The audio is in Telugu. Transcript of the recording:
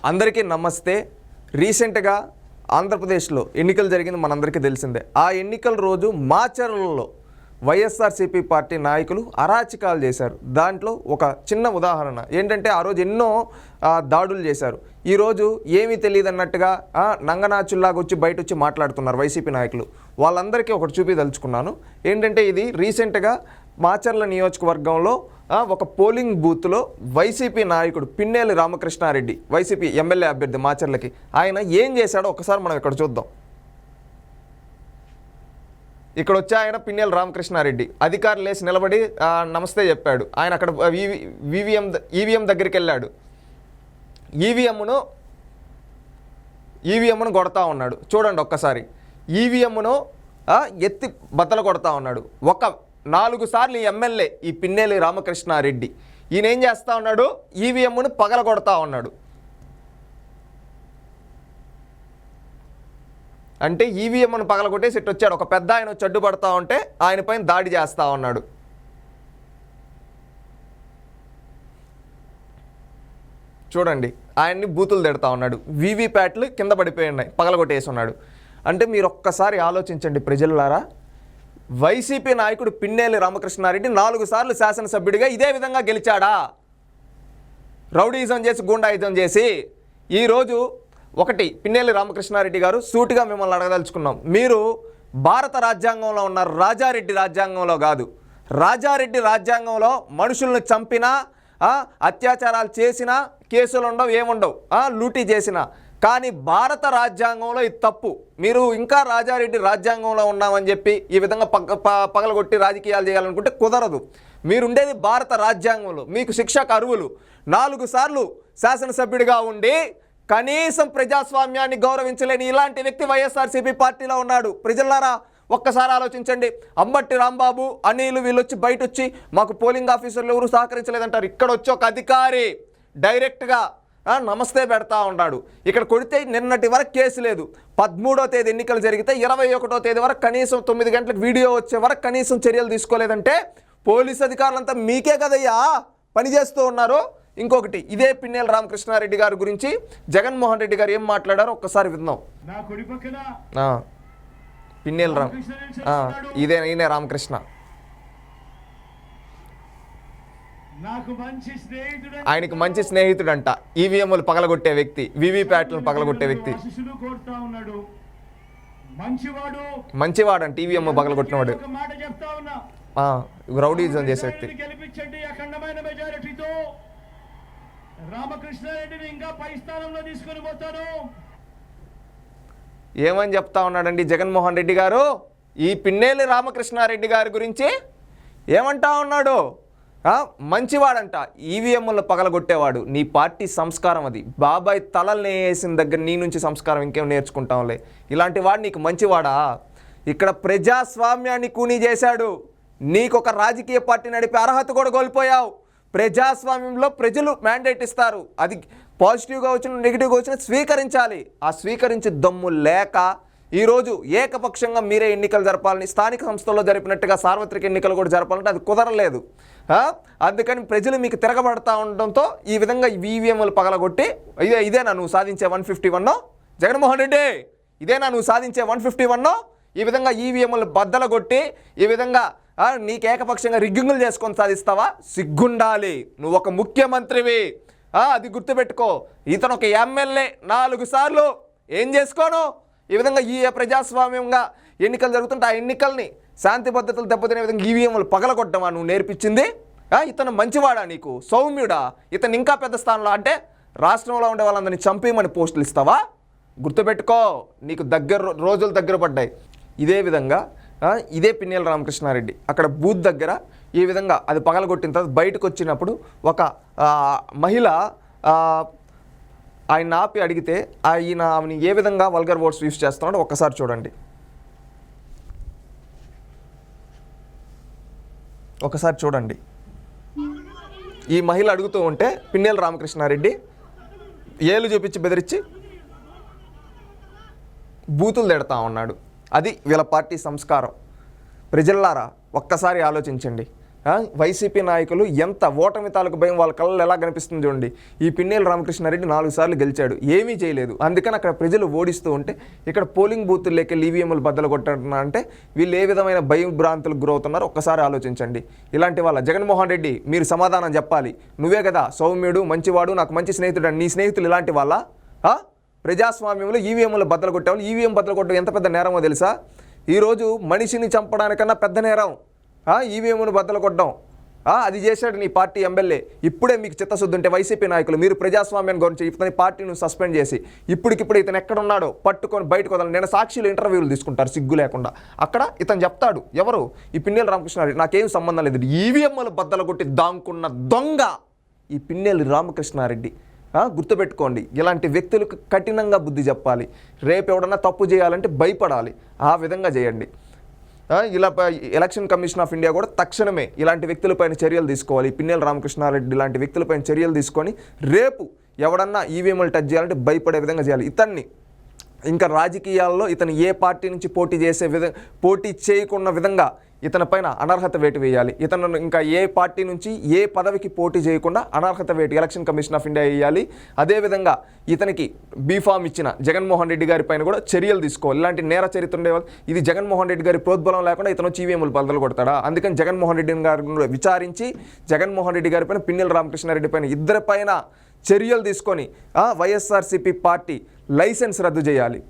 అందరికీ నమస్తే. రీసెంట్గా ఆంధ్రప్రదేశ్లో ఎన్నికలు జరిగింది మనందరికీ తెలిసిందే. ఆ ఎన్నికల రోజు మాచర్లలో వైఎస్ఆర్సీపీ పార్టీ నాయకులు అరాచకాలు చేశారు. దాంట్లో ఒక చిన్న ఉదాహరణ ఏంటంటే ఆ రోజు ఎన్నో దాడులు చేశారు. ఈరోజు ఏమీ తెలియదు అన్నట్టుగా నంగనాచుల్లాగా వచ్చి బయట వచ్చి మాట్లాడుతున్నారు వైసీపీ నాయకులు. వాళ్ళందరికీ ఒకటి చూపించదలుచుకున్నాను. ఏంటంటే ఇది రీసెంట్గా మాచర్ల నియోజకవర్గంలో ఒక పోలింగ్ బూత్లో వైసీపీ నాయకుడు పిన్నెల్లి రామకృష్ణారెడ్డి, వైసీపీ ఎమ్మెల్యే అభ్యర్థి మాచర్లకి, ఆయన ఏం చేశాడో ఒకసారి మనం ఇక్కడ చూద్దాం. ఇక్కడ వచ్చి ఆయన పిన్నెల్లి రామకృష్ణారెడ్డి అధికారులు లేసి నిలబడి నమస్తే చెప్పాడు. ఆయన అక్కడ ఈవీఎం దగ్గరికి వెళ్ళాడు. ఈవీఎంను కొడతా ఉన్నాడు. చూడండి ఒక్కసారి, ఈవీఎంను ఎత్తి బద్దలు కొడతా ఉన్నాడు. 4 సార్లు ఈ ఎమ్మెల్యే ఈ పిన్నెల్లి రామకృష్ణారెడ్డి ఈయన ఏం చేస్తూ ఉన్నాడు, ఈవీఎంను పగల కొడతా ఉన్నాడు. అంటే ఈవీఎంను పగల కొట్టేసి ఇటు వచ్చాడు. ఒక పెద్ద ఆయన వచ్చి అడ్డుపడతా ఉంటే ఆయన పైన దాడి చేస్తూ ఉన్నాడు. చూడండి, ఆయన్ని బూతులు తిడతా ఉన్నాడు. వీవీప్యాట్లు కింద పడిపోయి ఉన్నాయి, పగలగొట్టేసి ఉన్నాడు. అంటే మీరు ఒక్కసారి ఆలోచించండి ప్రజలారా, వైసీపీ నాయకుడు పిన్నెల్లి రామకృష్ణారెడ్డి 4 సార్లు శాసనసభ్యుడిగా ఇదే విధంగా గెలిచాడా? రౌడీజం చేసి, గుండాయిజం చేసి. ఈరోజు పిన్నెల్లి రామకృష్ణారెడ్డి గారు సూటిగా మిమ్మల్ని అడగదలుచుకున్నాం. మీరు భారత రాజ్యాంగంలో ఉన్నారు, రాజారెడ్డి రాజ్యాంగంలో కాదు. రాజారెడ్డి రాజ్యాంగంలో మనుషులను చంపినా, అత్యాచారాలు చేసినా కేసులు ఉండవు, ఏముండవు, లూటీ చేసినా. కానీ భారత రాజ్యాంగంలో ఇది తప్పు. మీరు ఇంకా రాజారెడ్డి రాజ్యాంగంలో ఉన్నామని చెప్పి ఈ విధంగా పగలగొట్టి రాజకీయాలు చేయాలనుకుంటే కుదరదు. మీరుండేది భారత రాజ్యాంగంలో, మీకు శిక్షకు అర్హులు. 4 సార్లు శాసనసభ్యుడిగా ఉండి కనీసం ప్రజాస్వామ్యాన్ని గౌరవించలేని ఇలాంటి వ్యక్తి వైఎస్ఆర్సీపీ పార్టీలో ఉన్నాడు. ప్రజలారా ఒక్కసారి ఆలోచించండి. అంబట్టి రాంబాబు, అనిల్ వీళ్ళు వచ్చి బయట వచ్చి మాకు పోలింగ్ ఆఫీసర్లు ఎవరు సహకరించలేదంటారు. ఇక్కడ వచ్చి ఒక అధికారి డైరెక్ట్గా నమస్తే పెడతా ఉన్నాడు. ఇక్కడ కొడితే నిన్నటి వరకు కేసు లేదు. 13వ తేదీ ఎన్నికలు జరిగితే 21వ తేదీ వరకు కనీసం 9 గంటలకు వీడియో వచ్చే వరకు కనీసం చర్యలు తీసుకోలేదంటే పోలీసు అధికారులంతా మీకే కదయ్యా పనిచేస్తూ ఉన్నారు. ఇంకొకటి, ఇదే పిన్నెల్లి రామకృష్ణారెడ్డి గారి గురించి జగన్మోహన్ రెడ్డి గారు ఏం మాట్లాడారో ఒక్కసారి విందాం. పిన్నెల్లి ఈయనే రామకృష్ణ. ఆయనకు మంచి స్నేహితుడంట, ఈవీఎంలు పగలగొట్టే వ్యక్తి, వీవీప్యాట్లను పగలగొట్టే వ్యక్తి. మంచివాడంట, ఈవీఎం పగలగొట్టినవాడు, రౌడీజం చేసే వ్యక్తి. రామకృష్ణారెడ్డిని ఇంకా పై స్థానంలో తీసుకొని పోతాను ఏమని చెప్తా ఉన్నాడండి జగన్మోహన్ రెడ్డి గారు? ఈ పిన్నెల్లి రామకృష్ణారెడ్డి గారి గురించి ఏమంటా ఉన్నాడు? మంచివాడంట, ఈవీఎంలను పగలగొట్టేవాడు. నీ పార్టీ సంస్కారం అది. బాబాయ్ తలల్ని వేసిన దగ్గర నీ నుంచి సంస్కారం ఇంకేం నేర్చుకుంటాంలే. ఇలాంటి వాడు నీకు మంచివాడా? ఇక్కడ ప్రజాస్వామ్యాన్ని కూనీ చేశాడు. నీకు ఒక రాజకీయ పార్టీ నడిపే అర్హత కూడా కోల్పోయావు. ప్రజాస్వామ్యంలో ప్రజలు మ్యాండేట్ ఇస్తారు. అది పాజిటివ్గా వచ్చిన నెగిటివ్గా వచ్చిన స్వీకరించాలి. ఆ స్వీకరించే దమ్ము లేక ఈరోజు ఏకపక్షంగా మీరే ఎన్నికలు జరపాలని, స్థానిక సంస్థల్లో జరిపినట్టుగా సార్వత్రిక ఎన్నికలు కూడా జరపాలంటే అది కుదరలేదు. అందుకని ప్రజలు మీకు తిరగబడతా ఉండడంతో ఈ విధంగా ఈవీఎంలు పగలగొట్టి ఇదేనా నువ్వు సాధించే 151? జగన్మోహన్ రెడ్డి, ఇదేనా నువ్వు సాధించే 151? ఈ విధంగా ఈవీఎంలు బద్దలు కొట్టి ఈ విధంగా నీకు ఏకపక్షంగా రిగ్గింగులు చేసుకొని సాధిస్తావా? సిగ్గుండాలి. నువ్వు ఒక ముఖ్యమంత్రివి, అది గుర్తుపెట్టుకో. ఇతను ఒక ఎమ్మెల్యే, 4 సార్లు ఏం చేసుకోను ఈ విధంగా ఈ ప్రజాస్వామ్యంగా ఎన్నికలు జరుగుతుంటే ఆ ఎన్నికల్ని శాంతి భద్రతలు దెబ్బతినే విధంగా ఈవీఎంలు పగలగొట్టమా నువ్వు నేర్పించింది? ఇతను మంచివాడా, నీకు సౌమ్యుడా? ఇతను ఇంకా పెద్ద స్థానంలో అంటే రాష్ట్రంలో ఉండే వాళ్ళందరినీ చంపేయమని పోస్టులు ఇస్తావా? గుర్తుపెట్టుకో, నీకు రోజులు దగ్గర పడ్డాయి. ఇదే విధంగా ఇదే పిన్నెల్లి రామకృష్ణారెడ్డి అక్కడ బూత్ దగ్గర ఈ విధంగా అది పగలగొట్టిన తర్వాత బయటకు వచ్చినప్పుడు ఒక మహిళ ఆయన ఆపి అడిగితే ఆమెని ఏ విధంగా వల్గర్ వర్డ్స్ యూస్ చేస్తున్నాడో ఒక్కసారి చూడండి. ఒకసారి చూడండి. ఈ మహిళ అడుగుతూ ఉంటే పిన్నెల్లి రామకృష్ణారెడ్డి ఏలు చూపించి బెదిరించి బూతులు తిడతా ఉన్నాడు. అది వీళ్ళ పార్టీ సంస్కారం. ప్రజల్లారా ఒక్కసారి ఆలోచించండి. వైసీపీ నాయకులు ఎంత ఓటమి తాలూకు భయం వాళ్ళ కళ్ళలో ఎలా కనిపిస్తుంది చూడండి. ఈ పిన్నెల్లి రామకృష్ణారెడ్డి 4 సార్లు గెలిచాడు, ఏమీ చేయలేదు. అందుకని అక్కడ ప్రజలు ఓడిస్తూ ఉంటే ఇక్కడ పోలింగ్ బూతుల్లోకి ఈవీఎంలు బద్దలు కొట్టడం అంటే వీళ్ళు ఏ విధమైన భయభ్రాంతులకు గురవుతున్నారో ఒక్కసారి ఆలోచించండి. ఇలాంటి వాళ్ళ జగన్మోహన్ రెడ్డి మీరు సమాధానం చెప్పాలి. నువ్వే కదా సౌమ్యుడు, మంచివాడు, నాకు మంచి స్నేహితుడు అని. నీ స్నేహితులు ఇలాంటి వాళ్ళ? ప్రజాస్వామ్యంలో ఈవీఎంలు బద్దలు కొట్టేవాళ్ళు. ఈవీఎం బద్దలు కొట్టడం ఎంత పెద్ద నేరమో తెలుసా? ఈరోజు మనిషిని చంపడానికన్నా పెద్ద నేరం ఈవీఎంను బద్దలు కొట్టడం. అది చేశాడు నీ పార్టీ ఎమ్మెల్యే. ఇప్పుడే మీకు చిత్తశుద్ధి ఉంటే వైసీపీ నాయకులు మీరు ప్రజాస్వామ్యం గురించి ఇతని పార్టీని సస్పెండ్ చేసి ఇప్పటికిప్పుడు ఇతను ఎక్కడున్నాడో పట్టుకొని బయటకు వదలండి. నేను సాక్షులు ఇంటర్వ్యూలు తీసుకుంటారు సిగ్గు లేకుండా. అక్కడ ఇతను చెప్తాడు, ఎవరు ఈ పిన్నెల్లి రామకృష్ణారెడ్డి, నాకేం సంబంధం లేదు, ఈవీఎంలు బద్దలు కొట్టి దాంకున్న దొంగ ఈ పిన్నెల్లి రామకృష్ణారెడ్డి. గుర్తుపెట్టుకోండి, ఇలాంటి వ్యక్తులకు కఠినంగా బుద్ధి చెప్పాలి. రేపు ఎవడన్నా తప్పు చేయాలంటే భయపడాలి. ఆ విధంగా చేయండి. ఇలా ఎలక్షన్ కమిషన్ ఆఫ్ ఇండియా కూడా తక్షణమే ఇలాంటి వ్యక్తులపైన చర్యలు తీసుకోవాలి. పిన్నెల్లి రామకృష్ణారెడ్డి లాంటి వ్యక్తులపైన చర్యలు తీసుకొని రేపు ఎవడన్నా ఈవీఎంలు టచ్ చేయాలంటే భయపడే విధంగా చేయాలి. ఇతన్ని ఇంకా రాజకీయాల్లో ఇతను ఏ పార్టీ నుంచి పోటీ చేయకున్న విధంగా ఇతనిపైన అనర్హత వేటు వేయాలి. ఇతను ఇంకా ఏ పార్టీ నుంచి ఏ పదవికి పోటీ చేయకుండా అనర్హత వేటు ఎలక్షన్ కమిషన్ ఆఫ్ ఇండియా వేయాలి. అదేవిధంగా ఇతనికి బీఫామ్ ఇచ్చిన జగన్మోహన్ రెడ్డి గారి పైన కూడా చర్యలు తీసుకోవాలి. ఇలాంటి నేర చరిత్ర ఉండేవాళ్ళు. ఇది జగన్మోహన్ రెడ్డి గారి ప్రోద్బలం లేకుండా ఇతను ఈవీఎంలు బద్దలు కొడతాడా? అందుకని జగన్మోహన్ రెడ్డి గారిని విచారించి జగన్మోహన్ రెడ్డి గారి పైన, పిన్నెల్లి రామకృష్ణారెడ్డి పైన, ఇద్దరిపైన చర్యలు తీసుకొని వైఎస్ఆర్సీపీ పార్టీ లైసెన్స్ రద్దు చేయాలి.